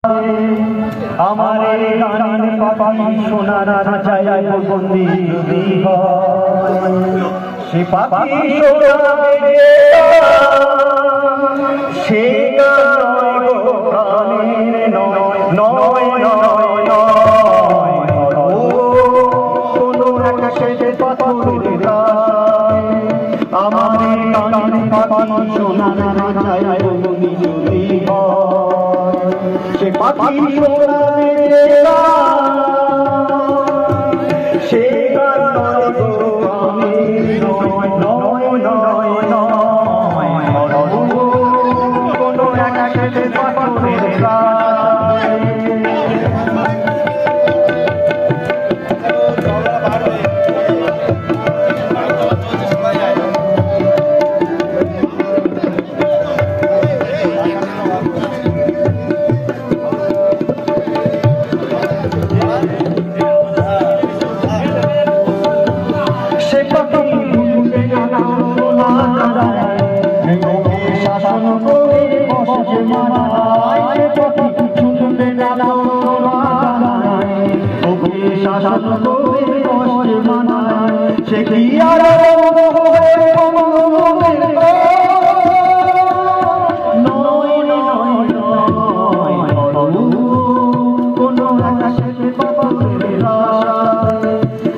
আমার গানের পাখি সোনার খাঁচায় বন্দি যদি হয় সে পাখি শোনাবে সে গান প্রাণের নয় নয় নয় নয় কোনো একটা শেষে পাথরের গায় আমার গানের পাখি সোনার খাঁচায় বন্দি যদি হয় সে পাখি শোনাবে সে গান নয় নয় নয় নয় কোনো একটা শেষে পাথরের গায় শাসন করে বসে মানায় শুনবে না শাসন করে বসে মানায় সে কি আর কোনো শেষে পাথরের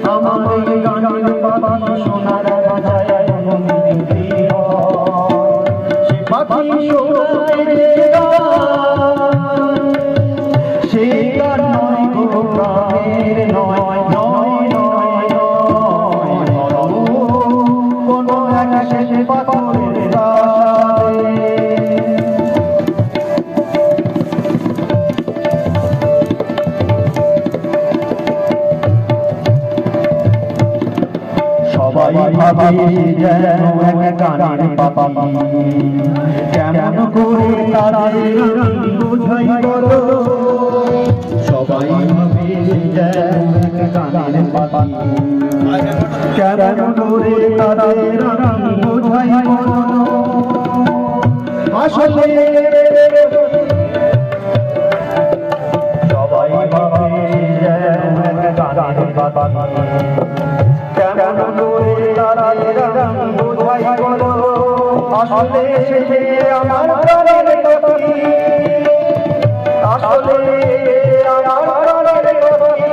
আমার গানের পাখি সোনার বাজায় পাখি শোনাবে সে গান নয় গো প্রাণের নয় নয় নয় নয় কোনো একটা শেষে পাথরের সবাই ভাবে যেন এক গানের পাখি কেমন করে তাদের বোঝাই বলো সবাই ভাবে যেন এক গানের পাখি কেমন করে তাদের বোঝাই বলো আসলে সবাই ভাবে যেন এক গানের পাখি কেমন করে তাদের বোঝাই বলো আসলে সে আমার প্রাণের পাখি আসলে আমার প্রাণের পাখি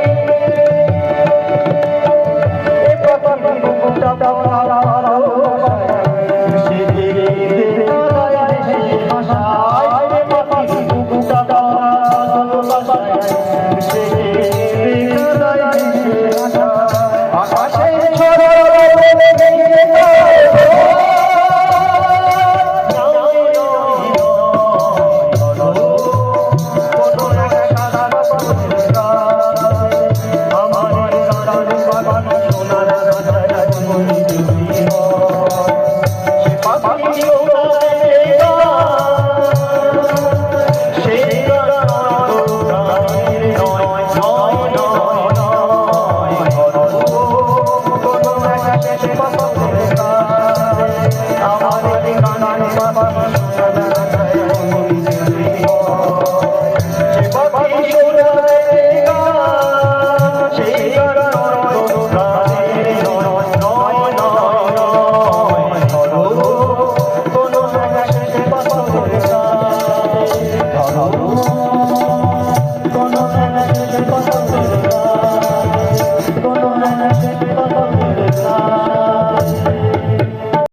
এ পাখি বুকটা পাড়ালো সে দাঁড়ায় সে ভাষায় এ পাখি বুকটা পাড়ালো সে দাঁড়ায়